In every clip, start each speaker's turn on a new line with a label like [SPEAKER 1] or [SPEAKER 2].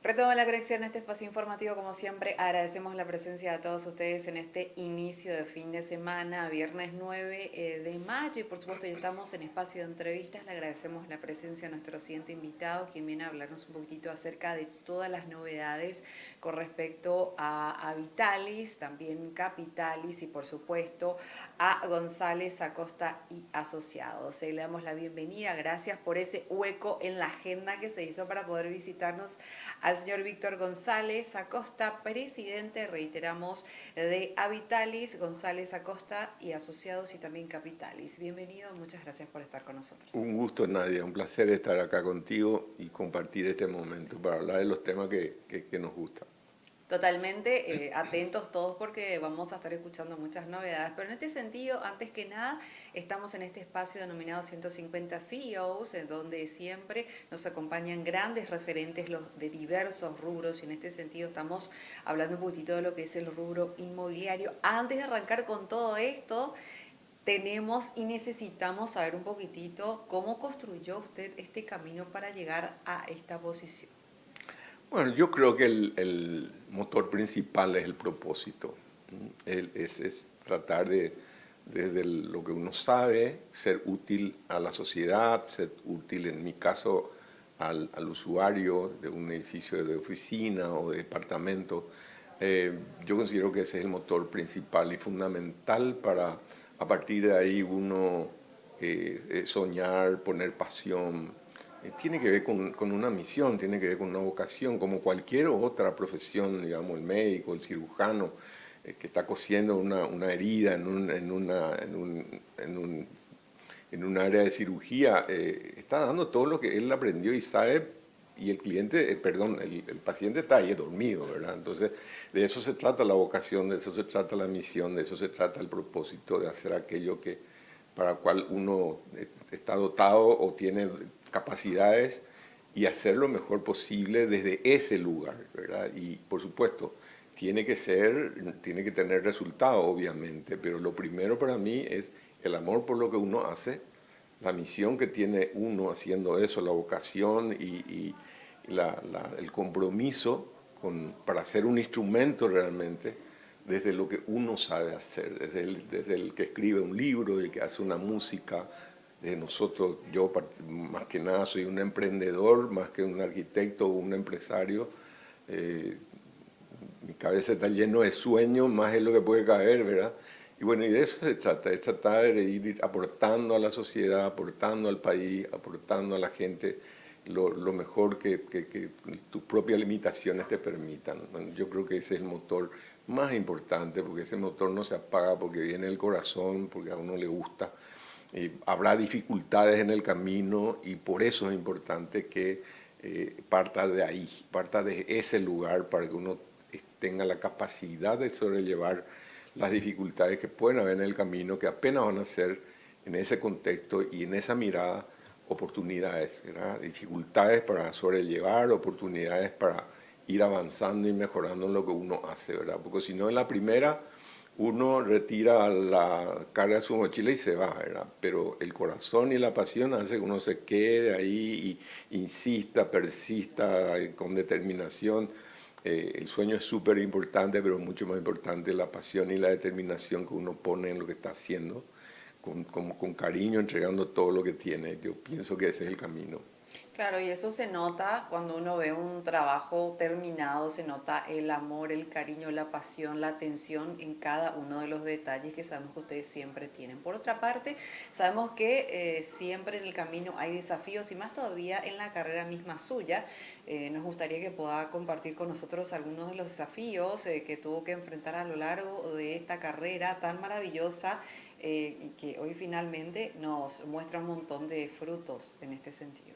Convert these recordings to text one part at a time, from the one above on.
[SPEAKER 1] Retomo la conexión a este espacio informativo, como siempre, agradecemos la presencia de todos ustedes en este inicio de fin de semana, viernes 9 de mayo, y por supuesto ya estamos en espacio de entrevistas. Le agradecemos la presencia a nuestro siguiente invitado, quien viene a hablarnos un poquitito acerca de todas las novedades con respecto a Vitalis, también Capitalis y por supuesto a González Acosta y Asociados. Le damos la bienvenida, gracias por ese hueco en la agenda que se hizo para poder visitarnos al señor Víctor González Acosta, presidente, reiteramos, de Avitalis, González Acosta y Asociados y también Capitalis. Bienvenido, muchas gracias por estar con nosotros.
[SPEAKER 2] Un gusto, Nadia, un placer estar acá contigo y compartir este momento para hablar de los temas que nos gustan.
[SPEAKER 1] Totalmente atentos todos porque vamos a estar escuchando muchas novedades, pero en este sentido, antes que nada, estamos en este espacio denominado 150 CEOs, en donde siempre nos acompañan grandes referentes de diversos rubros, y en este sentido estamos hablando un poquitito de lo que es el rubro inmobiliario. Antes de arrancar con todo esto, tenemos y necesitamos saber un poquitito cómo construyó usted este camino para llegar a esta posición.
[SPEAKER 2] Bueno, yo creo que el motor principal es el propósito. Es tratar de, desde lo que uno sabe, ser útil a la sociedad, ser útil, en mi caso, al usuario de un edificio de oficina o de departamento. Yo considero que ese es el motor principal y fundamental para, a partir de ahí, uno soñar, poner pasión. Tiene que ver con una misión, tiene que ver con una vocación, como cualquier otra profesión, digamos, el médico, el cirujano, que está cosiendo una herida en un área de cirugía, está dando todo lo que él aprendió y sabe, y el cliente, el paciente está ahí dormido, ¿verdad? Entonces, de eso se trata la vocación, de eso se trata la misión, de eso se trata el propósito, de hacer aquello para el cual uno está dotado o tiene capacidades, y hacer lo mejor posible desde ese lugar, ¿verdad? Y por supuesto, tiene que tener resultado, obviamente, pero lo primero para mí es el amor por lo que uno hace, la misión que tiene uno haciendo eso, la vocación y el compromiso para ser un instrumento realmente desde lo que uno sabe hacer, desde el que escribe un libro, el que hace una música. De nosotros, yo más que nada soy un emprendedor, más que un arquitecto o un empresario. Mi cabeza está lleno de sueños, más es lo que puede caer, ¿verdad? Y bueno, y de eso se trata, es tratar de ir aportando a la sociedad, aportando al país, aportando a la gente lo mejor que tus propias limitaciones te permitan. Bueno, yo creo que ese es el motor más importante, porque ese motor no se apaga porque viene del corazón, porque a uno le gusta. Habrá dificultades en el camino y por eso es importante que parta de ahí, parta de ese lugar para que uno tenga la capacidad de sobrellevar las dificultades que pueden haber en el camino, que apenas van a ser en ese contexto y en esa mirada oportunidades, ¿verdad? Dificultades para sobrellevar, oportunidades para ir avanzando y mejorando en lo que uno hace, ¿verdad? Porque si no, en la primera uno retira la carga de su mochila y se va, ¿verdad? Pero el corazón y la pasión hace que uno se quede ahí y insista, persista con determinación. El sueño es súper importante, pero mucho más importante la pasión y la determinación que uno pone en lo que está haciendo, con cariño, entregando todo lo que tiene. Yo pienso que ese es el camino.
[SPEAKER 1] Claro, y eso se nota cuando uno ve un trabajo terminado, se nota el amor, el cariño, la pasión, la atención en cada uno de los detalles que sabemos que ustedes siempre tienen. Por otra parte, sabemos que siempre en el camino hay desafíos y más todavía en la carrera misma suya. Nos gustaría que pueda compartir con nosotros algunos de los desafíos que tuvo que enfrentar a lo largo de esta carrera tan maravillosa y que hoy finalmente nos muestra un montón de frutos en este sentido.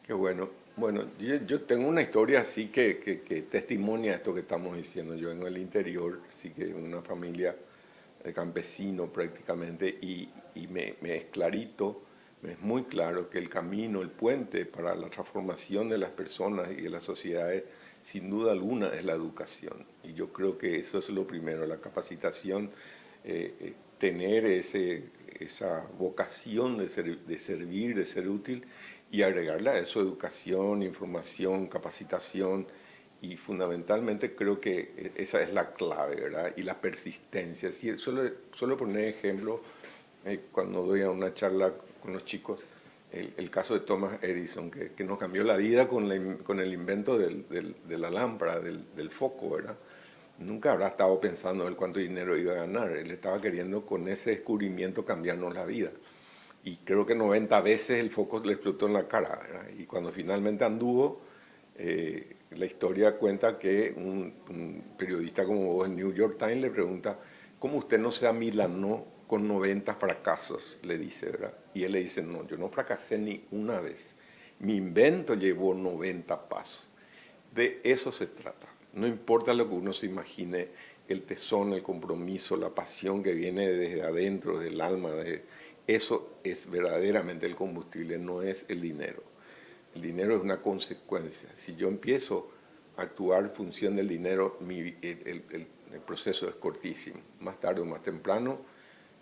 [SPEAKER 2] Qué bueno. Bueno, yo tengo una historia así que testimonia esto que estamos diciendo. Yo en el interior, así que en una familia de campesino prácticamente, y me es clarito, me es muy claro que el camino, el puente para la transformación de las personas y de las sociedades, sin duda alguna, es la educación. Y yo creo que eso es lo primero, la capacitación, tener esa vocación de servir, de ser útil, y agregarle a eso educación, información, capacitación Y fundamentalmente creo que esa es la clave, ¿verdad? Y la persistencia. Sí, solo poner ejemplo, cuando doy a una charla con los chicos, el caso de Thomas Edison, que nos cambió la vida con el invento de la lámpara, del foco, ¿verdad? Nunca habrá estado pensando en cuánto dinero iba a ganar. Él estaba queriendo con ese descubrimiento cambiarnos la vida. Y creo que 90 veces el foco le explotó en la cara, ¿verdad? Y cuando finalmente anduvo, la historia cuenta que un periodista como vos en New York Times le pregunta, ¿cómo usted no se amilanó con 90 fracasos? Le dice, ¿verdad? Y él le dice, no, yo no fracasé ni una vez. Mi invento llevó 90 pasos. De eso se trata. No importa lo que uno se imagine, el tesón, el compromiso, la pasión que viene desde adentro, del alma, eso es verdaderamente el combustible, no es el dinero. El dinero es una consecuencia. Si yo empiezo a actuar en función del dinero, el proceso es cortísimo. Más tarde o más temprano,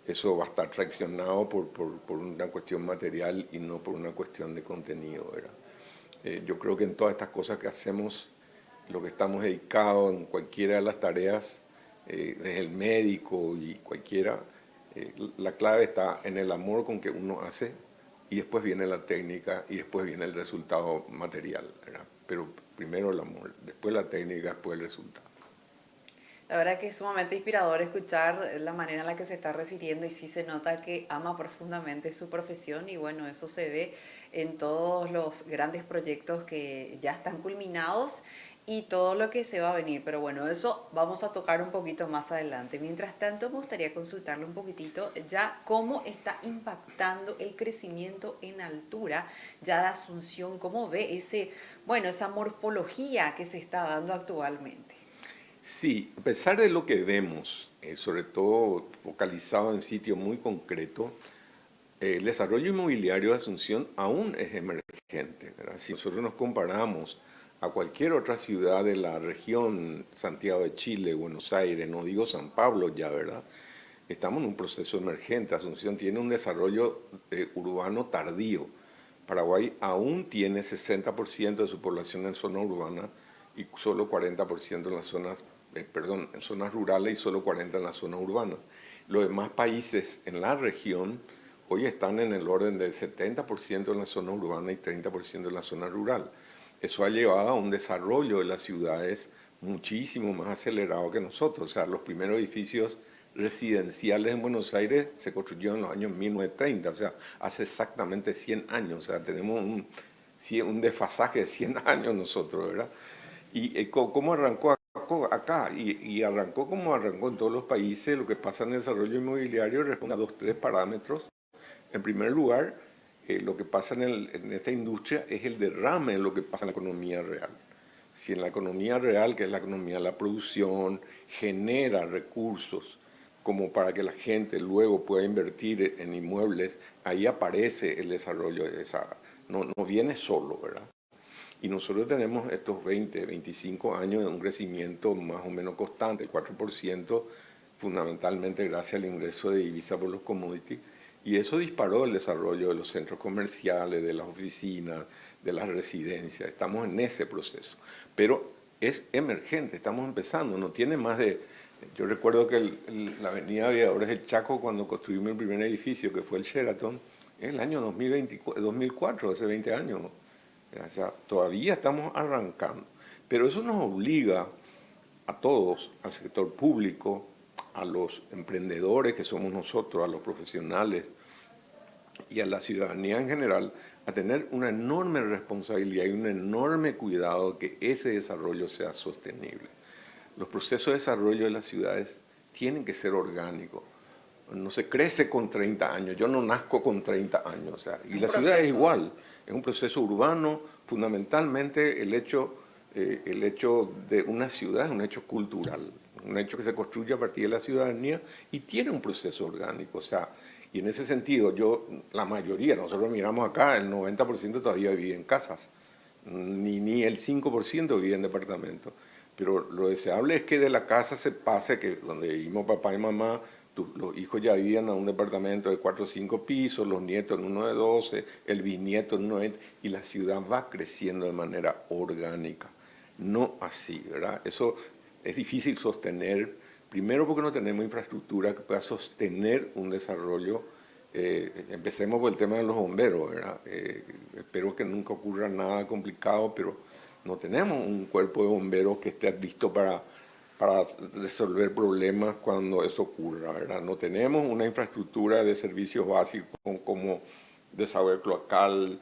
[SPEAKER 2] eso va a estar traicionado por una cuestión material y no por una cuestión de contenido, ¿verdad? Yo creo que en todas estas cosas que hacemos, lo que estamos dedicados en cualquiera de las tareas, desde el médico y cualquiera, la clave está en el amor con que uno hace y después viene la técnica y después viene el resultado material, ¿verdad? Pero primero el amor, después la técnica, después el resultado.
[SPEAKER 1] La verdad que es sumamente inspirador escuchar la manera en la que se está refiriendo y sí se nota que ama profundamente su profesión y bueno, eso se ve en todos los grandes proyectos que ya están culminados y todo lo que se va a venir. Pero bueno, eso vamos a tocar un poquito más adelante. Mientras tanto, me gustaría consultarle un poquitito ya cómo está impactando el crecimiento en altura ya de Asunción, cómo ve ese, bueno, esa morfología que se está dando actualmente.
[SPEAKER 2] Sí, a pesar de lo que vemos, sobre todo focalizado en sitios muy concretos, el desarrollo inmobiliario de Asunción aún es emergente, ¿verdad? Si nosotros nos comparamos a cualquier otra ciudad de la región, Santiago de Chile, Buenos Aires, no digo San Pablo ya, ¿verdad? Estamos en un proceso emergente. Asunción tiene un desarrollo urbano tardío. Paraguay aún tiene 60% de su población en zona urbana y solo 40% en las zonas, en zonas rurales y solo 40% en las zonas urbanas. Los demás países en la región hoy están en el orden del 70% en la zona urbana y 30% en la zona rural. Eso ha llevado a un desarrollo de las ciudades muchísimo más acelerado que nosotros. O sea, los primeros edificios residenciales en Buenos Aires se construyeron en los años 1930, o sea, hace exactamente 100 años. O sea, tenemos un desfasaje de 100 años nosotros, ¿verdad? ¿Y cómo arrancó acá? Y arrancó como arrancó en todos los países. Lo que pasa en el desarrollo inmobiliario responde a dos, tres parámetros. En primer lugar, lo que pasa en esta industria es el derrame de lo que pasa en la economía real. Si en la economía real, que es la economía de la producción, genera recursos como para que la gente luego pueda invertir en inmuebles, ahí aparece el desarrollo de esa. No viene solo, ¿verdad? Y nosotros tenemos estos 20, 25 años de un crecimiento más o menos constante, el 4%, fundamentalmente gracias al ingreso de divisa por los commodities, y eso disparó el desarrollo de los centros comerciales, de las oficinas, de las residencias. Estamos en ese proceso. Pero es emergente, estamos empezando, no tiene más de... Yo recuerdo que la avenida Aviadores del Chaco, cuando construimos el primer edificio, que fue el Sheraton, en el año 2004, hace 20 años. O sea, todavía estamos arrancando. Pero eso nos obliga a todos, al sector público, a los emprendedores que somos nosotros, a los profesionales y a la ciudadanía en general, a tener una enorme responsabilidad y un enorme cuidado de que ese desarrollo sea sostenible. Los procesos de desarrollo de las ciudades tienen que ser orgánicos. No se crece con 30 años, yo no nazco con 30 años, o sea, y la ciudad es igual, es un proceso urbano, fundamentalmente el hecho de una ciudad es un hecho cultural, un hecho que se construye a partir de la ciudadanía y tiene un proceso orgánico, o sea, y en ese sentido la mayoría, nosotros miramos acá, el 90% todavía vive en casas, ni el 5% vive en departamentos, pero lo deseable es que de la casa se pase, que donde vivimos papá y mamá, los hijos ya vivían en un departamento de 4 o 5 pisos, los nietos en uno de 12, el bisnieto en uno de 20, y la ciudad va creciendo de manera orgánica. no así, ¿verdad? Eso es difícil sostener, primero porque no tenemos infraestructura que pueda sostener un desarrollo. Empecemos por el tema de los bomberos, ¿verdad? Espero que nunca ocurra nada complicado, pero no tenemos un cuerpo de bomberos que esté listo para resolver problemas cuando eso ocurra, ¿verdad? No tenemos una infraestructura de servicios básicos como desagüe cloacal,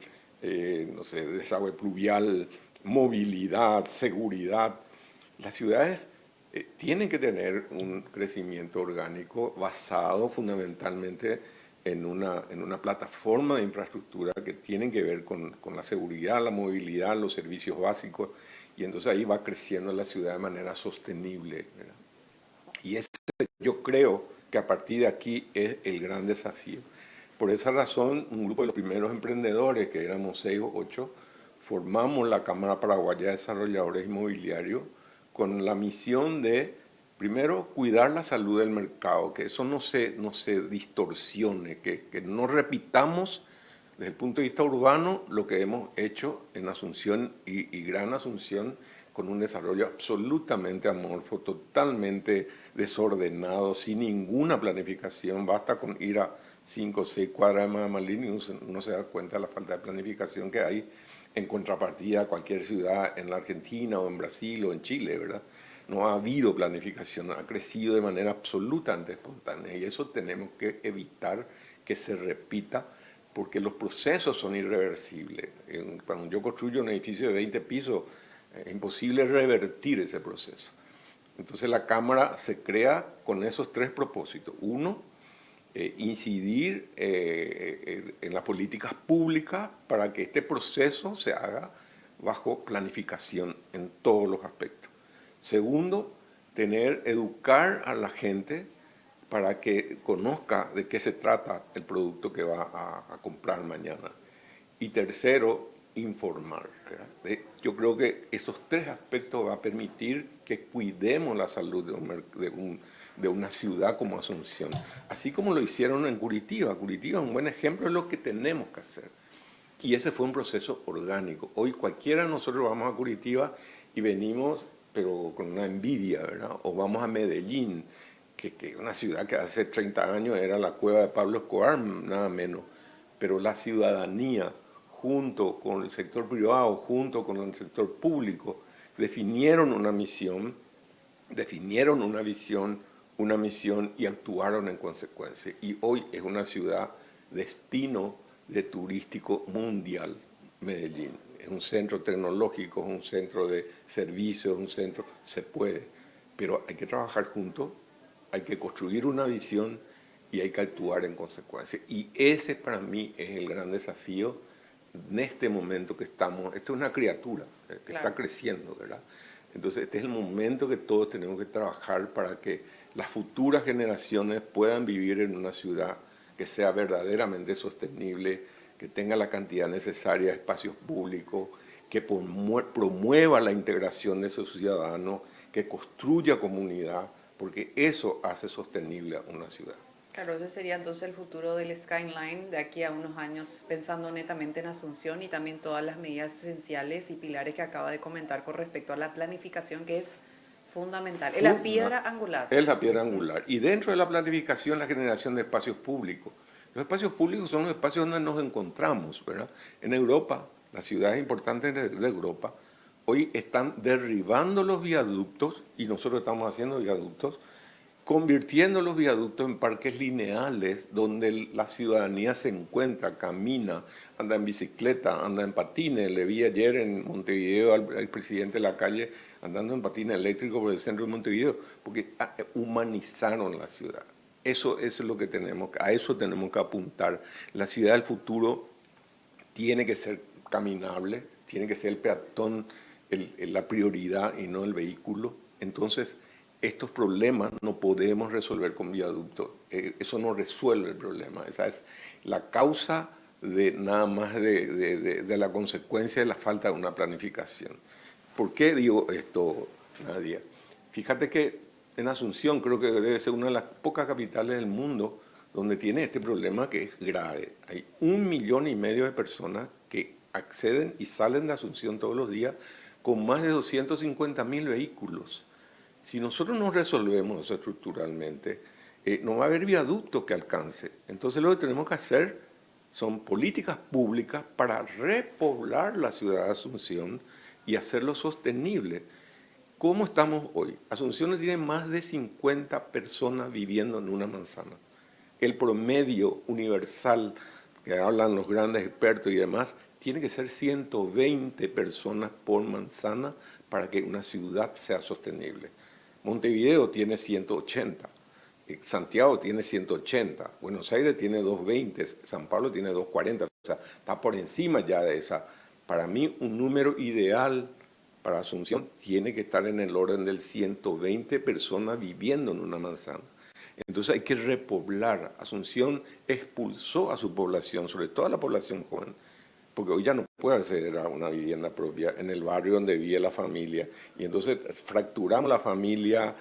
[SPEAKER 2] no sé, desagüe pluvial, movilidad, seguridad. Las ciudades tienen que tener un crecimiento orgánico basado fundamentalmente en una plataforma de infraestructura que tienen que ver con la seguridad, la movilidad, los servicios básicos, y entonces ahí va creciendo la ciudad de manera sostenible, ¿verdad? Y ese, yo creo que a partir de aquí es el gran desafío. Por esa razón, un grupo de los primeros emprendedores, que éramos 6 o 8, formamos la Cámara Paraguaya de Desarrolladores Inmobiliarios con la misión de, primero, cuidar la salud del mercado, que eso no se distorsione, que no repitamos desde el punto de vista urbano lo que hemos hecho en Asunción y Gran Asunción, con un desarrollo absolutamente amorfo, totalmente desordenado, sin ninguna planificación. Basta con ir a 5 o 6 cuadras de Madamalín y uno se da cuenta de la falta de planificación que hay en contrapartida a cualquier ciudad en la Argentina o en Brasil o en Chile, ¿verdad? No ha habido planificación, ha crecido de manera absolutamente espontánea, y eso tenemos que evitar que se repita, porque los procesos son irreversibles. Cuando yo construyo un edificio de 20 pisos, es imposible revertir ese proceso. Entonces la Cámara se crea con esos 3 propósitos. Uno, incidir en las políticas públicas para que este proceso se haga bajo planificación en todos los aspectos. Segundo, educar a la gente para que conozca de qué se trata el producto que va a comprar mañana. Y tercero, informar, ¿verdad? Yo creo que esos 3 aspectos van a permitir que cuidemos la salud de una ciudad como Asunción, así como lo hicieron en Curitiba. Curitiba es un buen ejemplo de lo que tenemos que hacer. Y ese fue un proceso orgánico. Hoy cualquiera de nosotros vamos a Curitiba y venimos, pero con una envidia, ¿verdad? O vamos a Medellín, que es una ciudad que hace 30 años era la cueva de Pablo Escobar, nada menos. Pero la ciudadanía, junto con el sector privado, junto con el sector público, definieron una misión, definieron una visión, una misión, y actuaron en consecuencia. Y hoy es una ciudad destino de turístico mundial, Medellín. Es un centro tecnológico, es un centro de servicios, un centro, se puede, pero hay que trabajar juntos, hay que construir una visión y hay que actuar en consecuencia. Y ese para mí es el gran desafío en este momento que estamos. Esto es una criatura que está creciendo, ¿verdad? Entonces este es el momento que todos tenemos que trabajar para que las futuras generaciones puedan vivir en una ciudad que sea verdaderamente sostenible, que tenga la cantidad necesaria de espacios públicos, que promueva la integración de sus ciudadanos, que construya comunidad, porque eso hace sostenible a una ciudad.
[SPEAKER 1] Claro, ese sería entonces el futuro del Skyline de aquí a unos años, pensando netamente en Asunción, y también todas las medidas esenciales y pilares que acaba de comentar con respecto a la planificación, que es fundamental. Es la piedra angular.
[SPEAKER 2] Es la piedra angular. Y dentro de la planificación, la generación de espacios públicos. Los espacios públicos son los espacios donde nos encontramos, ¿verdad? En Europa, las ciudades importantes de Europa, hoy están derribando los viaductos, y nosotros estamos haciendo viaductos, convirtiendo los viaductos en parques lineales donde la ciudadanía se encuentra, camina, anda en bicicleta, anda en patines. Le vi ayer en Montevideo al presidente de la calle andando en patines eléctricos por el centro de Montevideo, porque humanizaron la ciudad. Eso es lo que a eso tenemos que apuntar. La ciudad del futuro tiene que ser caminable, tiene que ser el peatón la prioridad y no el vehículo. Entonces, estos problemas no podemos resolver con viaductos. Eso no resuelve el problema. Esa es la causa de nada más de la consecuencia de la falta de una planificación. ¿Por qué digo esto, Nadia? Fíjate que en Asunción creo que debe ser una de las pocas capitales del mundo donde tiene este problema, que es grave. Hay 1,5 millones de personas que acceden y salen de Asunción todos los días con más de 250.000 vehículos. Si nosotros no resolvemos eso estructuralmente, no va a haber viaducto que alcance. Entonces lo que tenemos que hacer son políticas públicas para repoblar la ciudad de Asunción y hacerlo sostenible. ¿Cómo estamos hoy? Asunción tiene más de 50 personas viviendo en una manzana. El promedio universal, que hablan los grandes expertos y demás, tiene que ser 120 personas por manzana para que una ciudad sea sostenible. Montevideo tiene 180, Santiago tiene 180, Buenos Aires tiene 220, San Pablo tiene 240, o sea, está por encima ya de esa. Para mí, un número ideal para Asunción tiene que estar en el orden del 120 personas viviendo en una manzana. Entonces hay que repoblar. Asunción expulsó a su población, sobre todo a la población joven, porque hoy ya no puede acceder a una vivienda propia en el barrio donde vive la familia. Y entonces fracturamos la familia,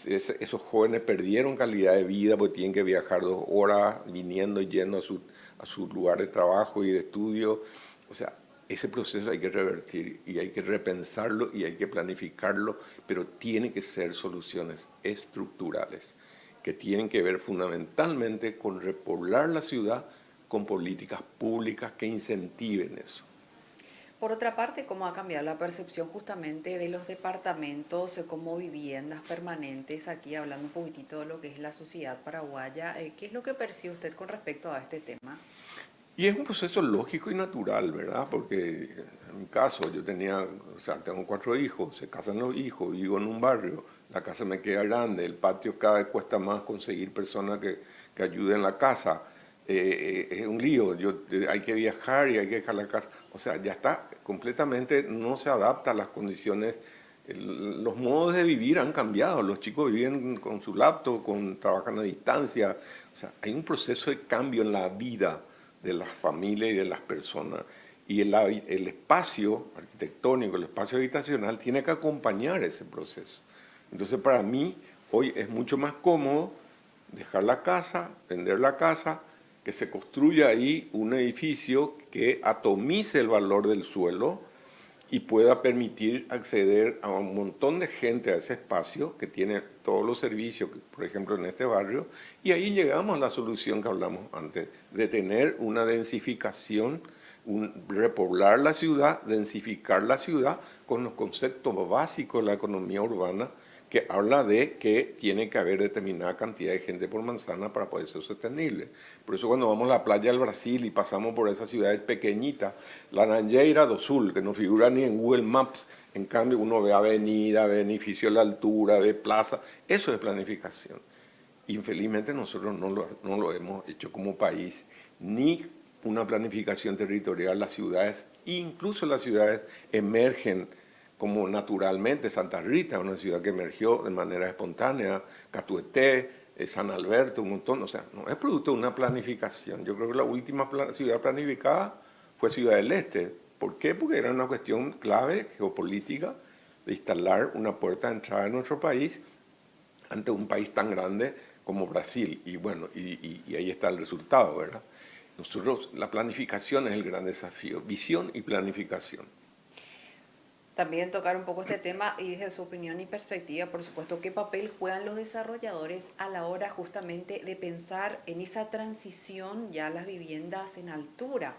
[SPEAKER 2] esos jóvenes perdieron calidad de vida porque tienen que viajar 2 horas viniendo y yendo a su lugar de trabajo y de estudio. O sea, ese proceso hay que revertir y hay que repensarlo y hay que planificarlo, pero tiene que ser soluciones estructurales que tienen que ver fundamentalmente con repoblar la ciudad con políticas públicas que incentiven eso.
[SPEAKER 1] Por otra parte, ¿cómo ha cambiado la percepción justamente de los departamentos como viviendas permanentes? Aquí hablando un poquitito de lo que es la sociedad paraguaya, ¿qué es lo que percibe usted con respecto a este tema?
[SPEAKER 2] Y es un proceso lógico y natural, ¿verdad? Porque en mi caso yo tengo 4 hijos, se casan los hijos, vivo en un barrio, la casa me queda grande, el patio cada vez cuesta más conseguir personas que ayuden en la casa. Es un lío, hay que viajar y hay que dejar la casa. O sea, ya está completamente, no se adapta a las condiciones. Los modos de vivir han cambiado, los chicos viven con su laptop, trabajan a distancia. O sea, hay un proceso de cambio en la vida de las familias y de las personas. Y el espacio arquitectónico, el espacio habitacional tiene que acompañar ese proceso. Entonces para mí hoy es mucho más cómodo dejar la casa, vender la casa, que se construya ahí un edificio que atomice el valor del suelo y pueda permitir acceder a un montón de gente a ese espacio que tiene todos los servicios, por ejemplo en este barrio, y ahí llegamos a la solución que hablamos antes, de tener una densificación, repoblar la ciudad, densificar la ciudad con los conceptos básicos de la economía urbana, que habla de que tiene que haber determinada cantidad de gente por manzana para poder ser sostenible. Por eso cuando vamos a la playa del Brasil y pasamos por esas ciudades pequeñitas, la Nanjeira do Sul, que no figura ni en Google Maps, en cambio uno ve avenida, ve edificio a la altura, ve plaza, eso es planificación. Infelizmente nosotros no lo hemos hecho como país, ni una planificación territorial. Las ciudades, incluso las ciudades, emergen como naturalmente. Santa Rita, una ciudad que emergió de manera espontánea, Catueté, San Alberto, un montón. O sea, no es producto de una planificación. Yo creo que la última ciudad planificada fue Ciudad del Este. ¿Por qué? Porque era una cuestión clave geopolítica de instalar una puerta de entrada en nuestro país ante un país tan grande como Brasil. Y bueno, y ahí está el resultado, ¿verdad? Nosotros, la planificación es el gran desafío, visión y planificación.
[SPEAKER 1] También tocar un poco este tema y desde su opinión y perspectiva, por supuesto, ¿qué papel juegan los desarrolladores a la hora justamente de pensar en esa transición ya a las viviendas en altura?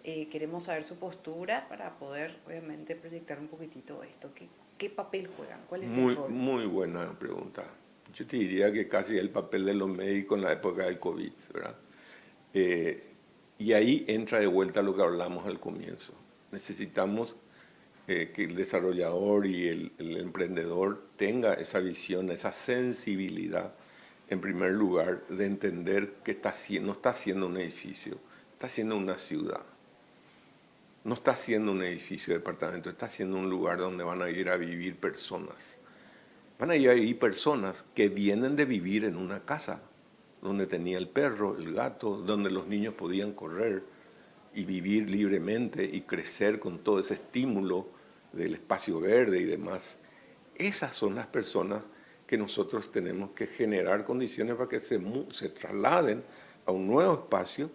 [SPEAKER 1] Queremos saber su postura para poder, obviamente, proyectar un poquitito esto. ¿Qué papel juegan? ¿Cuál es el rol?
[SPEAKER 2] Muy buena pregunta. Yo te diría que casi el papel de los médicos en la época del COVID, ¿verdad? Y ahí entra de vuelta lo que hablamos al comienzo. Necesitamos que el desarrollador y el emprendedor tenga esa visión, esa sensibilidad, en primer lugar, de entender que no está haciendo un edificio, está haciendo una ciudad. No está haciendo un edificio de departamento, está haciendo un lugar donde van a ir a vivir personas. Van a ir a vivir personas que vienen de vivir en una casa, donde tenía el perro, el gato, donde los niños podían correr y vivir libremente y crecer con todo ese estímulo del espacio verde y demás. Esas son las personas que nosotros tenemos que generar condiciones para que se trasladen a un nuevo espacio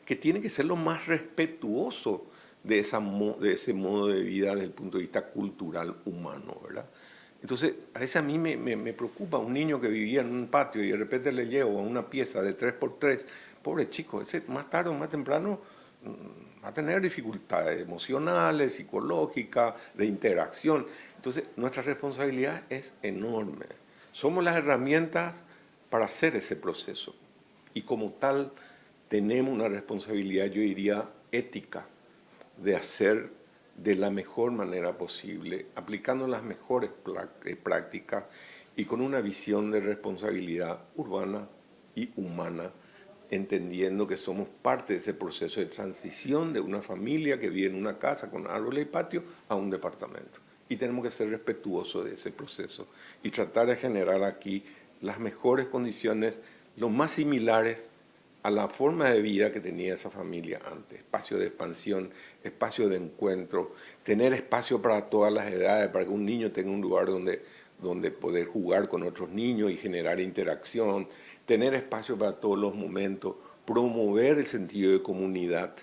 [SPEAKER 2] que tiene que ser lo más respetuoso de ese modo de vida desde el punto de vista cultural humano, ¿verdad? Entonces, a veces a mí me preocupa un niño que vivía en un patio y de repente le llevo a una pieza de 3x3, pobre chico, ese más tarde o más temprano va a tener dificultades emocionales, psicológicas, de interacción. Entonces, nuestra responsabilidad es enorme. Somos las herramientas para hacer ese proceso. Y como tal, tenemos una responsabilidad, yo diría, ética, de hacer de la mejor manera posible, aplicando las mejores prácticas y con una visión de responsabilidad urbana y humana, entendiendo que somos parte de ese proceso de transición de una familia que vive en una casa con árboles y patio a un departamento. Y tenemos que ser respetuosos de ese proceso y tratar de generar aquí las mejores condiciones, lo más similares a la forma de vida que tenía esa familia antes. Espacio de expansión, espacio de encuentro, tener espacio para todas las edades, para que un niño tenga un lugar donde poder jugar con otros niños y generar interacción, tener espacio para todos los momentos, promover el sentido de comunidad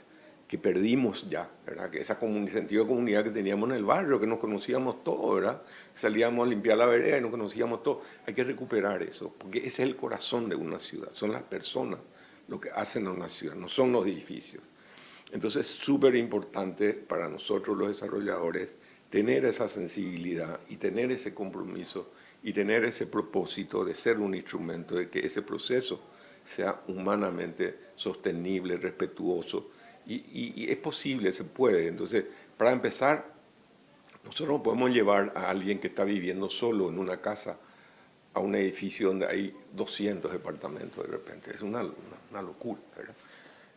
[SPEAKER 2] que perdimos ya, ¿verdad? Que ese sentido de comunidad que teníamos en el barrio, que nos conocíamos todos, ¿verdad? Salíamos a limpiar la vereda y nos conocíamos todos. Hay que recuperar eso, porque ese es el corazón de una ciudad, son las personas lo que hacen a una ciudad, no son los edificios. Entonces es súper importante para nosotros los desarrolladores tener esa sensibilidad y tener ese compromiso y tener ese propósito de ser un instrumento de que ese proceso sea humanamente sostenible, respetuoso, y es posible, se puede. Entonces, para empezar, nosotros no podemos llevar a alguien que está viviendo solo en una casa a un edificio donde hay 200 departamentos de repente. Es una locura, ¿verdad?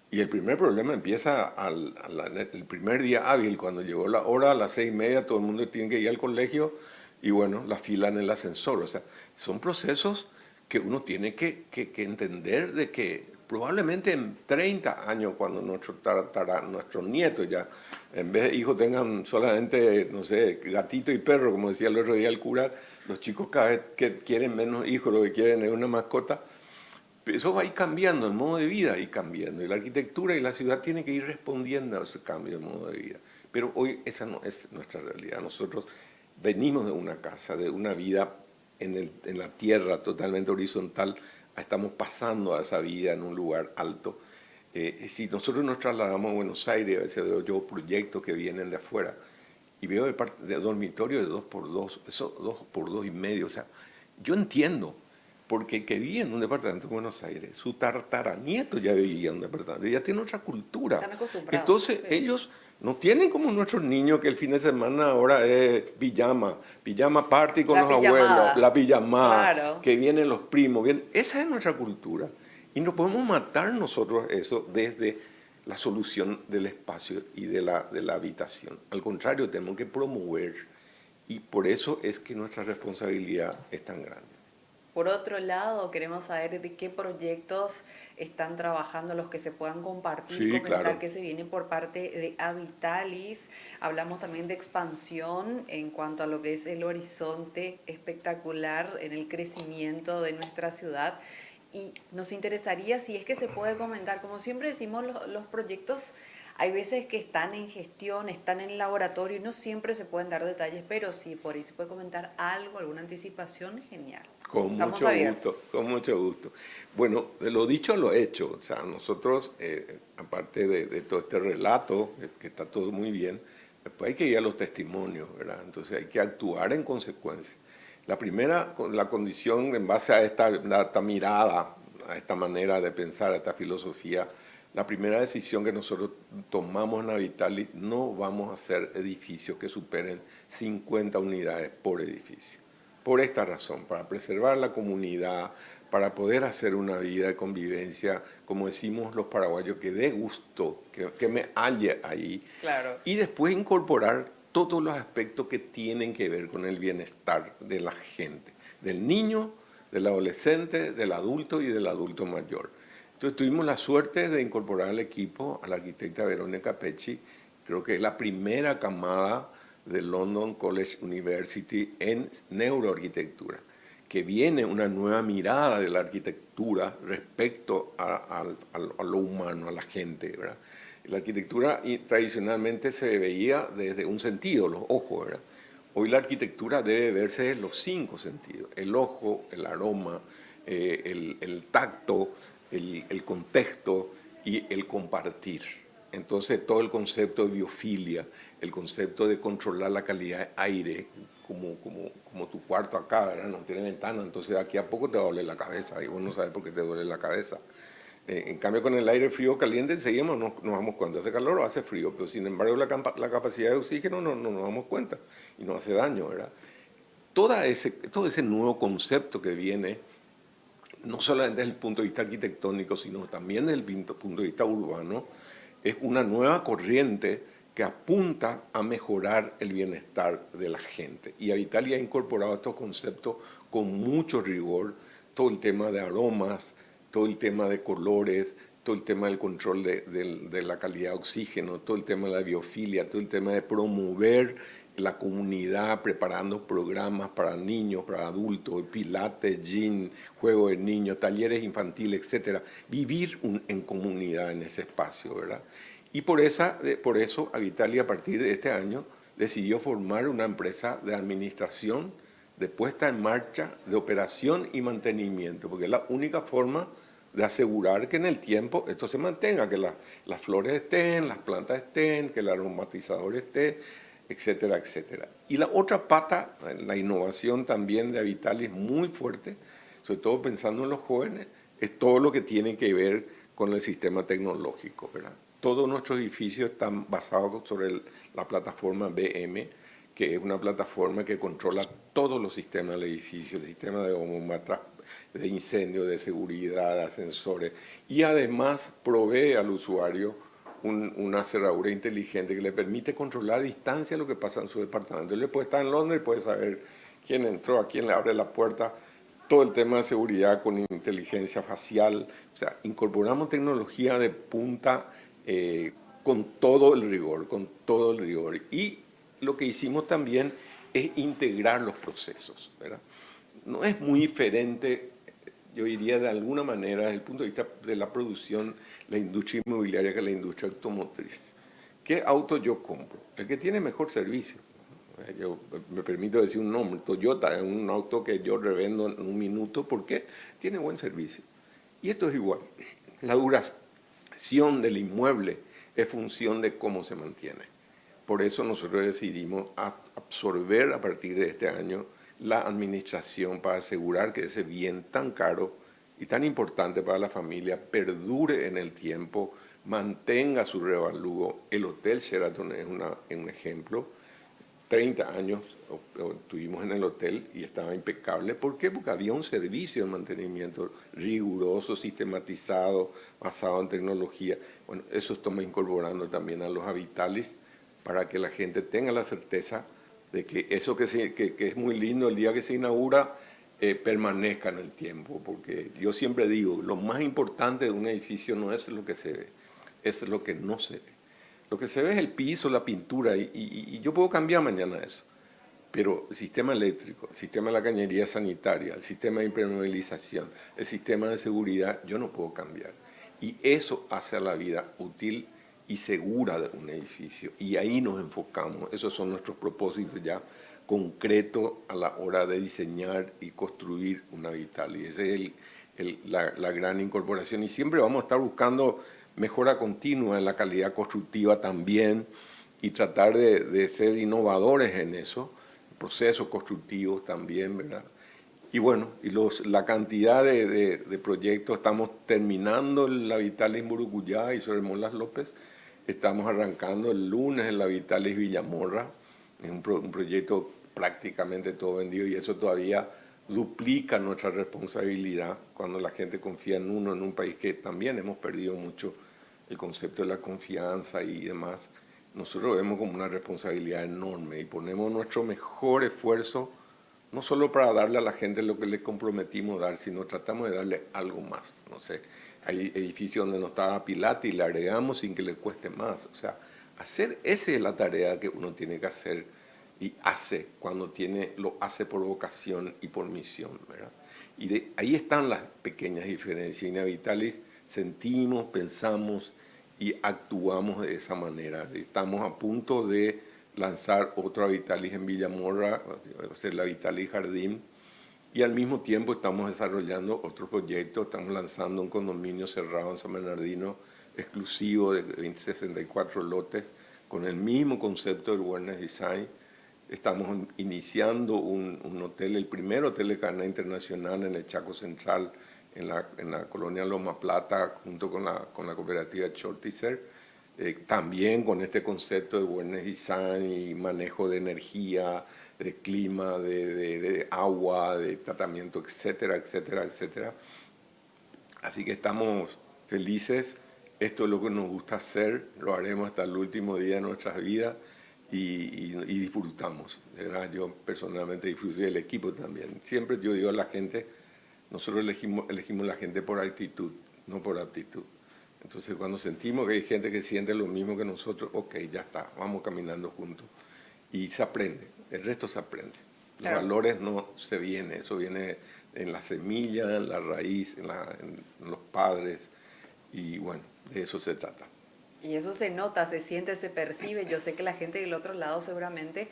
[SPEAKER 2] Y el primer problema empieza el primer día hábil, cuando llegó la hora, a las 6:30, todo el mundo tiene que ir al colegio y bueno, la fila en el ascensor. O sea, son procesos que uno tiene que entender de que probablemente en 30 años, cuando nuestros nietos ya, en vez de hijos, tengan solamente, no sé, gatito y perro, como decía el otro día el cura, los chicos cada vez que quieren menos hijos, lo que quieren es una mascota. Eso va a ir cambiando, el modo de vida y cambiando. Y la arquitectura y la ciudad tienen que ir respondiendo a ese cambio de modo de vida. Pero hoy esa no es nuestra realidad. Nosotros venimos de una casa, de una vida en la tierra totalmente horizontal, estamos pasando a esa vida en un lugar alto. Si nosotros nos trasladamos a Buenos Aires, a veces veo yo proyectos que vienen de afuera y veo de dormitorio de 2x2, eso 2x2.5. O sea, yo entiendo. Porque el que vivía en un departamento de Buenos Aires, su tataranieto ya vivía en un departamento, ya tiene otra cultura.
[SPEAKER 1] Están acostumbrados.
[SPEAKER 2] Entonces
[SPEAKER 1] Sí.
[SPEAKER 2] ellos no tienen como nuestros niños que el fin de semana ahora es pijama party con
[SPEAKER 1] La
[SPEAKER 2] los
[SPEAKER 1] pijamada.
[SPEAKER 2] abuelos, la pijamada,
[SPEAKER 1] Claro.
[SPEAKER 2] que vienen los primos. Esa es nuestra cultura. Y no podemos matar nosotros eso desde la solución del espacio y de la habitación. Al contrario, tenemos que promover, y por eso es que nuestra responsabilidad es tan grande.
[SPEAKER 1] Por otro lado, queremos saber de qué proyectos están trabajando, los que se puedan compartir,
[SPEAKER 2] Sí,
[SPEAKER 1] comentar
[SPEAKER 2] claro.
[SPEAKER 1] qué se viene por parte de Habitalis. Hablamos también de expansión en cuanto a lo que es el horizonte espectacular en el crecimiento de nuestra ciudad. Y nos interesaría si es que se puede comentar, como siempre decimos, los proyectos hay veces que están en gestión, están en laboratorio y no siempre se pueden dar detalles, pero si por ahí se puede comentar algo, alguna anticipación, genial.
[SPEAKER 2] Con
[SPEAKER 1] Estamos
[SPEAKER 2] mucho
[SPEAKER 1] abiertos.
[SPEAKER 2] gusto, con mucho gusto. Bueno, de lo dicho a lo hecho. O sea, nosotros, aparte de todo este relato, que está todo muy bien, después hay que ir a los testimonios, ¿verdad? Entonces hay que actuar en consecuencia. La primera, la condición en base a esta mirada, a esta manera de pensar, a esta filosofía, la primera decisión que nosotros tomamos en Habitalis: no vamos a hacer edificios que superen 50 unidades por edificio. Por esta razón, para preservar la comunidad, para poder hacer una vida de convivencia, como decimos los paraguayos, que dé gusto, que me halle ahí.
[SPEAKER 1] Claro.
[SPEAKER 2] Y después incorporar todos los aspectos que tienen que ver con el bienestar de la gente, del niño, del adolescente, del adulto y del adulto mayor. Entonces tuvimos la suerte de incorporar al equipo a la arquitecta Verónica Pecci, creo que es la primera camada de London College University en neuroarquitectura, que viene una nueva mirada de la arquitectura respecto a lo humano, a la gente, ¿verdad? La arquitectura tradicionalmente se veía desde un sentido, los ojos, ¿verdad? Hoy la arquitectura debe verse desde los 5 sentidos: el ojo, el aroma, el tacto, el contexto y el compartir. Entonces todo el concepto de biofilia, el concepto de controlar la calidad de aire, como tu cuarto acá, ¿verdad? No tiene ventana, entonces aquí a poco te va a doler la cabeza y vos no sabes por qué te duele la cabeza. En cambio, con el aire frío caliente seguimos, nos damos cuenta, hace calor o hace frío, pero sin embargo la capacidad de oxígeno no nos damos cuenta y nos hace daño, ¿verdad? Todo ese nuevo concepto que viene, no solamente desde el punto de vista arquitectónico, sino también desde el punto de vista urbano, es una nueva corriente que apunta a mejorar el bienestar de la gente. Y Avitalia ha incorporado estos conceptos con mucho rigor, todo el tema de aromas, todo el tema de colores, todo el tema del control de la calidad de oxígeno, todo el tema de la biofilia, todo el tema de promover la comunidad, preparando programas para niños, para adultos, pilates, gym, juegos de niños, talleres infantiles, etcétera. Vivir en comunidad en ese espacio, ¿verdad? Y por eso Avitalia, a partir de este año, decidió formar una empresa de administración, de puesta en marcha, de operación y mantenimiento, porque es la única forma de asegurar que en el tiempo esto se mantenga, que las flores estén, las plantas estén, que el aromatizador esté, etcétera, etcétera. Y la otra pata, la innovación también de Avitalia es muy fuerte, sobre todo pensando en los jóvenes, es todo lo que tiene que ver con el sistema tecnológico, ¿verdad? Todos nuestros edificios están basados sobre la plataforma BM, que es una plataforma que controla todos los sistemas del edificio, el sistema de bomba, de incendio, de seguridad, de ascensores, y además provee al usuario una cerradura inteligente que le permite controlar a distancia lo que pasa en su departamento. Él le puede estar en Londres y puede saber quién entró, a quién le abre la puerta, todo el tema de seguridad con inteligencia facial. O sea, incorporamos tecnología de punta con todo el rigor, con todo el rigor. Y lo que hicimos también es integrar los procesos, ¿verdad? No es muy diferente, yo diría de alguna manera, desde el punto de vista de la producción, la industria inmobiliaria que la industria automotriz. ¿Qué auto yo compro? El que tiene mejor servicio. Yo me permito decir un nombre, Toyota es un auto que yo revendo en un minuto porque tiene buen servicio. Y esto es igual. La duración del inmueble es función de cómo se mantiene. Por eso nosotros decidimos absorber a partir de este año la administración para asegurar que ese bien tan caro y tan importante para la familia perdure en el tiempo, mantenga su revalúo. El Hotel Sheraton es un ejemplo. 30 años estuvimos en el hotel y estaba impecable. ¿Por qué? Porque había un servicio de mantenimiento riguroso, sistematizado, basado en tecnología. Bueno, eso estamos incorporando también a los Habitalis para que la gente tenga la certeza de que eso que es muy lindo el día que se inaugura permanezca en el tiempo. Porque yo siempre digo, lo más importante de un edificio no es lo que se ve, es lo que no se ve. Lo que se ve es el piso, la pintura, y yo puedo cambiar mañana eso. Pero el sistema eléctrico, el sistema de la cañería sanitaria, el sistema de impermeabilización, el sistema de seguridad, yo no puedo cambiar. Y eso hace a la vida útil y segura de un edificio. Y ahí nos enfocamos. Esos son nuestros propósitos ya concretos a la hora de diseñar y construir una Vital. Y esa es la gran incorporación. Y siempre vamos a estar buscando mejora continua en la calidad constructiva también y tratar de ser innovadores en eso, procesos constructivos también, ¿verdad? Y bueno, la cantidad de proyectos, estamos terminando la Vitalis Murucuyá y sobre Molas López, estamos arrancando el lunes en la Vitalis Villamorra, es un proyecto prácticamente todo vendido y eso todavía duplica nuestra responsabilidad cuando la gente confía en uno en un país que también hemos perdido mucho el concepto de la confianza y demás. Nosotros lo vemos como una responsabilidad enorme y ponemos nuestro mejor esfuerzo no solo para darle a la gente lo que le comprometimos dar, sino tratamos de darle algo más. No sé, hay edificios donde no estaba Pilate y le agregamos sin que le cueste más. O sea, esa es la tarea que uno tiene que hacer y hace cuando lo hace por vocación y por misión, ¿verdad? Y ahí están las pequeñas diferencias. Y en Vitalis sentimos, pensamos y actuamos de esa manera. Estamos a punto de lanzar otro Habitalis en Villamorra, o sea, la Habitalis Jardín, y al mismo tiempo estamos desarrollando otro proyecto, estamos lanzando un condominio cerrado en San Bernardino, exclusivo de 64 lotes, con el mismo concepto del Wellness Design. Estamos iniciando un hotel, el primer hotel de cadena internacional en el Chaco Central, en la colonia Loma Plata, junto con la cooperativa Chortizer, también con este concepto de wellness design y manejo de energía, de clima, de agua, de tratamiento, etcétera, etcétera, etcétera. Así que estamos felices, esto es lo que nos gusta hacer, lo haremos hasta el último día de nuestras vidas y disfrutamos, ¿verdad? Yo personalmente disfruto y el equipo también. Siempre yo digo a la gente, nosotros elegimos la gente por actitud, no por aptitud. Entonces cuando sentimos que hay gente que siente lo mismo que nosotros, ok, ya está, vamos caminando juntos. Y se aprende, el resto se aprende. Los
[SPEAKER 1] Claro.
[SPEAKER 2] valores no se viene, eso viene en la semilla, en la raíz, en los padres, y bueno, de eso se trata.
[SPEAKER 1] Y eso se nota, se siente, se percibe. Yo sé que la gente del otro lado seguramente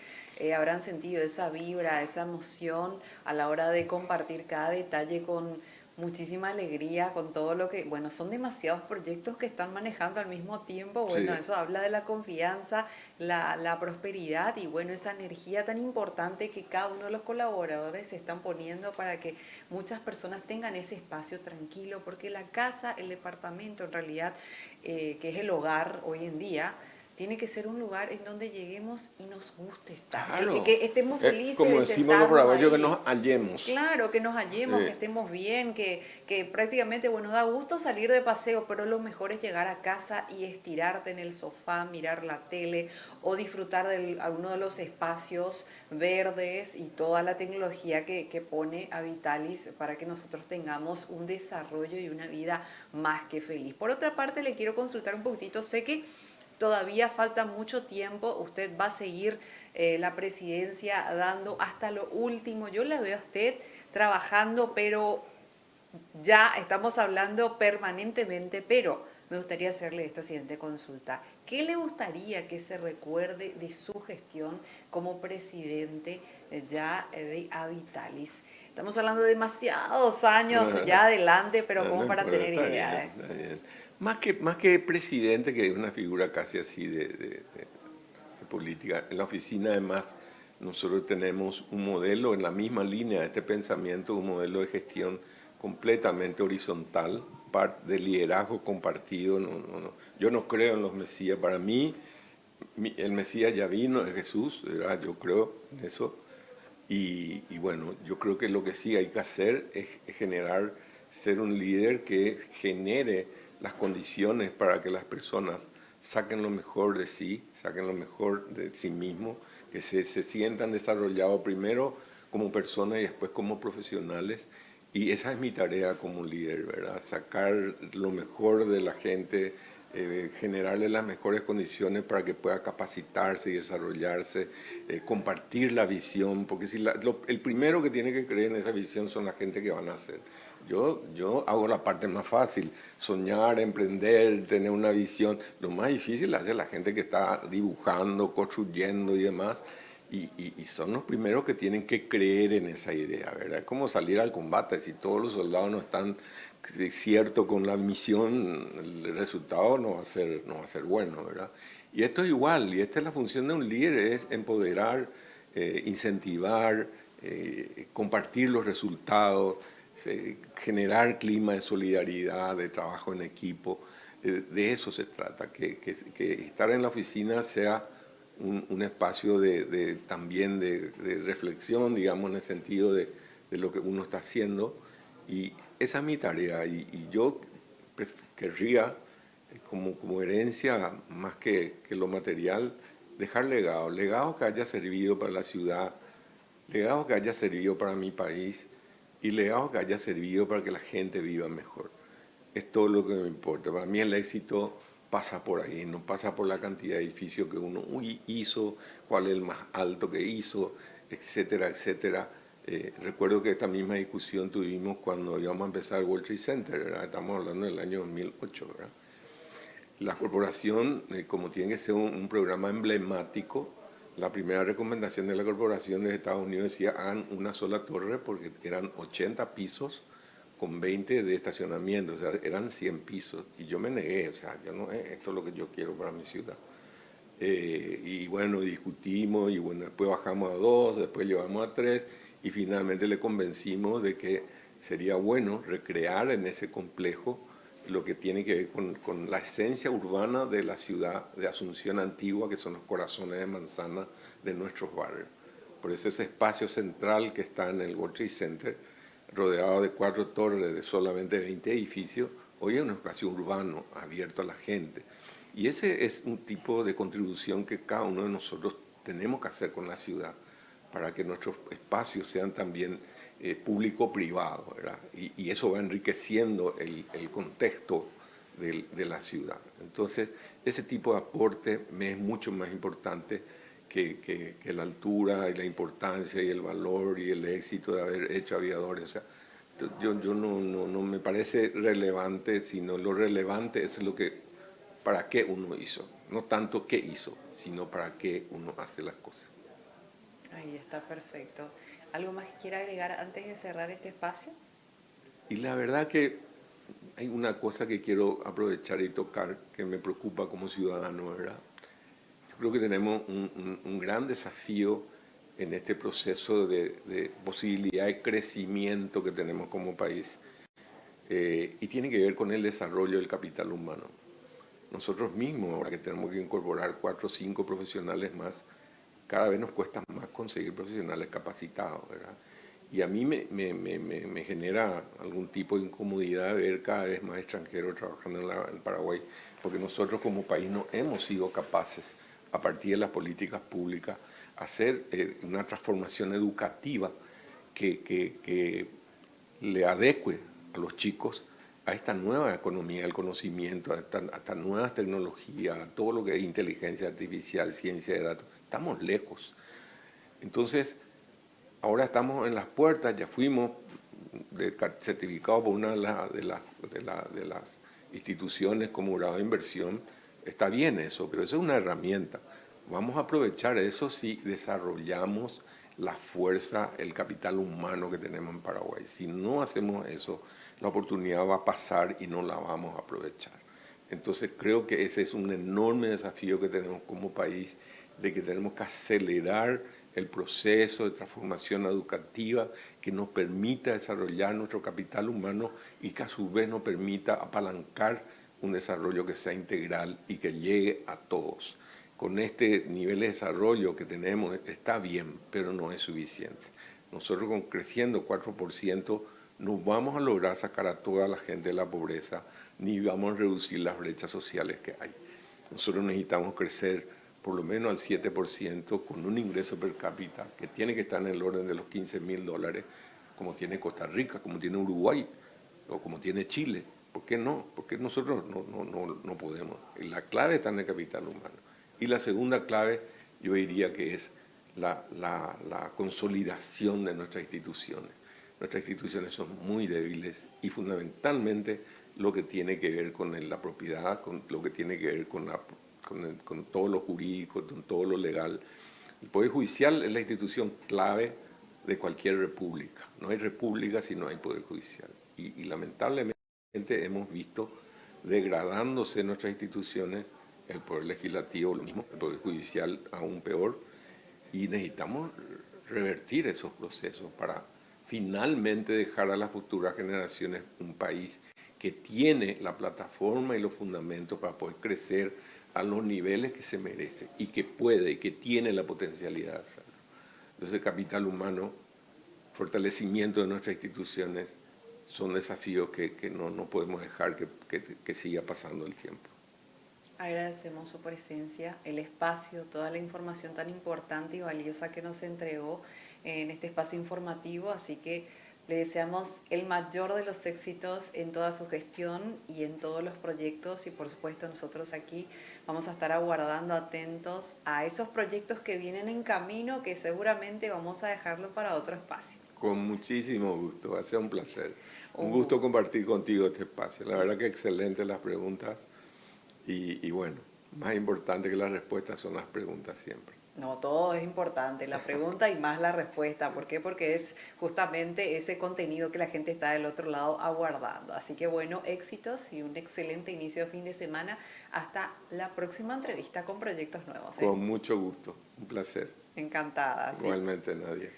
[SPEAKER 1] habrán sentido esa vibra, esa emoción a la hora de compartir cada detalle con muchísima alegría, con todo lo que, bueno, son demasiados proyectos que están manejando al mismo tiempo. Bueno,
[SPEAKER 2] Sí.
[SPEAKER 1] eso habla de la confianza, la prosperidad y bueno, esa energía tan importante que cada uno de los colaboradores se están poniendo para que muchas personas tengan ese espacio tranquilo, porque la casa, el departamento en realidad, que es el hogar hoy en día, tiene que ser un lugar en donde lleguemos y nos guste estar,
[SPEAKER 2] Claro,
[SPEAKER 1] que estemos felices
[SPEAKER 2] como
[SPEAKER 1] de
[SPEAKER 2] decimos los
[SPEAKER 1] sentarnos
[SPEAKER 2] paraguayos, que
[SPEAKER 1] ahí.
[SPEAKER 2] nos hallemos.
[SPEAKER 1] Claro, que nos hallemos, que estemos bien, que prácticamente, bueno, da gusto salir de paseo, pero lo mejor es llegar a casa y estirarte en el sofá, mirar la tele o disfrutar de alguno de los espacios verdes y toda la tecnología que pone a Vitalis para que nosotros tengamos un desarrollo y una vida más que feliz. Por otra parte, le quiero consultar un poquitito, sé que todavía falta mucho tiempo, usted va a seguir la presidencia dando hasta lo último. Yo la veo a usted trabajando, pero ya estamos hablando permanentemente, pero me gustaría hacerle esta siguiente consulta. ¿Qué le gustaría que se recuerde de su gestión como presidente ya de Habitalis? Estamos hablando de demasiados años ya adelante, pero
[SPEAKER 2] No,
[SPEAKER 1] como
[SPEAKER 2] no
[SPEAKER 1] para
[SPEAKER 2] importa,
[SPEAKER 1] tener
[SPEAKER 2] está
[SPEAKER 1] idea.
[SPEAKER 2] bien, está bien. Más que presidente, que es una figura casi así de política, en la oficina además nosotros tenemos un modelo en la misma línea de este pensamiento, un modelo de gestión completamente horizontal, de liderazgo compartido. Yo no creo en los mesías. Para mí, el mesías ya vino, es Jesús, ¿verdad? Yo creo en eso. Y bueno, yo creo que lo que sí hay que hacer es generar, ser un líder que genere las condiciones para que las personas saquen lo mejor de sí, saquen lo mejor de sí mismos, que se sientan desarrollados primero como personas y después como profesionales. Y esa es mi tarea como líder, ¿verdad? Sacar lo mejor de la gente, generarle las mejores condiciones para que pueda capacitarse y desarrollarse, compartir la visión, porque si el primero que tiene que creer en esa visión son la gente que van a hacer. Yo hago la parte más fácil, soñar, emprender, tener una visión. Lo más difícil hace la gente que está dibujando, construyendo y demás. Y son los primeros que tienen que creer en esa idea, ¿verdad? Es como salir al combate. Si todos los soldados no están ciertos con la misión, el resultado no va a ser bueno, ¿verdad? Y esto es igual, y esta es la función de un líder, es empoderar, incentivar, compartir los resultados, generar clima de solidaridad, de trabajo en equipo. De eso se trata, que estar en la oficina sea un espacio también de reflexión, digamos, en el sentido de lo que uno está haciendo. Y esa es mi tarea. Y yo querría, como herencia, más que lo material, dejar legado que haya servido para la ciudad, legado que haya servido para mi país y legado que haya servido para que la gente viva mejor. Es todo lo que me importa. Para mí el éxito pasa por ahí, no pasa por la cantidad de edificios que uno hizo, cuál es el más alto que hizo, etcétera, etcétera. Recuerdo que esta misma discusión tuvimos cuando íbamos a empezar el World Trade Center, ¿verdad? Estamos hablando del año 2008, ¿verdad? La corporación, como tiene que ser un programa emblemático, la primera recomendación de la corporación de Estados Unidos decía hagan una sola torre porque eran 80 pisos con 20 de estacionamiento, o sea, eran 100 pisos. Y yo me negué, o sea, yo no, esto es lo que yo quiero para mi ciudad. Y bueno, discutimos y bueno, después bajamos a 2, después llevamos a 3 y finalmente le convencimos de que sería bueno recrear en ese complejo lo que tiene que ver con la esencia urbana de la ciudad de Asunción Antigua, que son los corazones de manzana de nuestros barrios. Por eso ese espacio central que está en el World Trade Center, rodeado de 4 torres de solamente 20 edificios, hoy es un espacio urbano abierto a la gente. Y ese es un tipo de contribución que cada uno de nosotros tenemos que hacer con la ciudad para que nuestros espacios sean también público-privado, ¿verdad? Y eso va enriqueciendo el contexto de la ciudad. Entonces, ese tipo de aporte me es mucho más importante que la altura y la importancia y el valor y el éxito de haber hecho aviadores. O sea, yo no me parece relevante, sino lo relevante es lo que, para qué uno hizo. No tanto qué hizo, sino para qué uno hace las cosas.
[SPEAKER 1] Ahí está, perfecto. ¿Algo más que quiera agregar antes de cerrar este espacio?
[SPEAKER 2] Y la verdad que hay una cosa que quiero aprovechar y tocar que me preocupa como ciudadano, ¿verdad? Yo creo que tenemos un gran desafío en este proceso de posibilidad de crecimiento que tenemos como país y tiene que ver con el desarrollo del capital humano. Nosotros mismos, ahora que tenemos que incorporar 4 o 5 profesionales más, cada vez nos cuesta más conseguir profesionales capacitados, ¿verdad? Y a mí me genera algún tipo de incomodidad ver cada vez más extranjeros trabajando en Paraguay, porque nosotros como país no hemos sido capaces, a partir de las políticas públicas, hacer una transformación educativa que le adecue a los chicos a esta nueva economía del conocimiento, a estas nuevas tecnologías, a todo lo que es inteligencia artificial, ciencia de datos. Estamos lejos. Entonces, ahora estamos en las puertas, ya fuimos certificados por una de las instituciones como grado de inversión. Está bien eso, pero eso es una herramienta. Vamos a aprovechar eso si desarrollamos la fuerza, el capital humano que tenemos en Paraguay. Si no hacemos eso, la oportunidad va a pasar y no la vamos a aprovechar. Entonces creo que ese es un enorme desafío que tenemos como país, de que tenemos que acelerar el proceso de transformación educativa que nos permita desarrollar nuestro capital humano y que a su vez nos permita apalancar un desarrollo que sea integral y que llegue a todos. Con este nivel de desarrollo que tenemos está bien, pero no es suficiente. Nosotros con creciendo 4% no vamos a lograr sacar a toda la gente de la pobreza, ni vamos a reducir las brechas sociales que hay. Nosotros necesitamos crecer por lo menos al 7% con un ingreso per cápita que tiene que estar en el orden de los $15.000, como tiene Costa Rica, como tiene Uruguay o como tiene Chile. ¿Por qué no? Porque nosotros no podemos. La clave está en el capital humano. Y la segunda clave yo diría que es la consolidación de nuestras instituciones. Nuestras instituciones son muy débiles y fundamentalmente lo que tiene que ver con la propiedad, con lo que tiene que ver con todo lo jurídico, con todo lo legal. El Poder Judicial es la institución clave de cualquier república. No hay república si no hay Poder Judicial. Y lamentablemente hemos visto degradándose nuestras instituciones, el Poder Legislativo lo mismo, el Poder Judicial aún peor, y necesitamos revertir esos procesos para finalmente dejar a las futuras generaciones un país que tiene la plataforma y los fundamentos para poder crecer a los niveles que se merece y que puede y que tiene la potencialidad de hacerlo. Entonces, capital humano, fortalecimiento de nuestras instituciones son desafíos que no podemos dejar que siga pasando el tiempo.
[SPEAKER 1] Agradecemos su presencia, el espacio, toda la información tan importante y valiosa que nos entregó en este espacio informativo, así que le deseamos el mayor de los éxitos en toda su gestión y en todos los proyectos y por supuesto nosotros aquí vamos a estar aguardando atentos a esos proyectos que vienen en camino que seguramente vamos a dejarlo para otro espacio.
[SPEAKER 2] Con muchísimo gusto, va a ser un placer. Un gusto compartir contigo este espacio. La verdad que excelentes las preguntas y bueno, más importante que las respuestas son las preguntas siempre.
[SPEAKER 1] No, todo es importante, la pregunta y más la respuesta. ¿Por qué? Porque es justamente ese contenido que la gente está del otro lado aguardando. Así que bueno, éxitos y un excelente inicio de fin de semana. Hasta la próxima entrevista con proyectos nuevos.
[SPEAKER 2] Con mucho gusto, un placer.
[SPEAKER 1] Encantada. ¿Sí?
[SPEAKER 2] Igualmente, Nadia.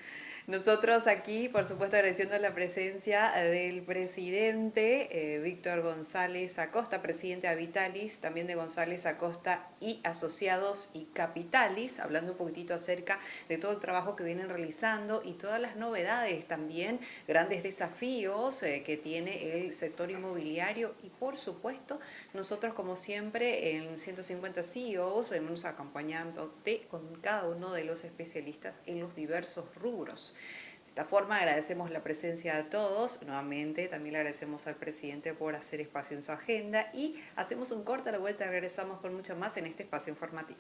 [SPEAKER 1] Nosotros aquí, por supuesto, agradeciendo la presencia del presidente Víctor González Acosta, presidente de Habitalis, también de González Acosta y Asociados y Capitalis, hablando un poquitito acerca de todo el trabajo que vienen realizando y todas las novedades también, grandes desafíos que tiene el sector inmobiliario y, por supuesto, nosotros, como siempre, en 150 CEOs, venimos acompañándote con cada uno de los especialistas en los diversos rubros. De esta forma agradecemos la presencia de todos, nuevamente también le agradecemos al presidente por hacer espacio en su agenda y hacemos un corte a la vuelta, regresamos con mucho más en este espacio informativo.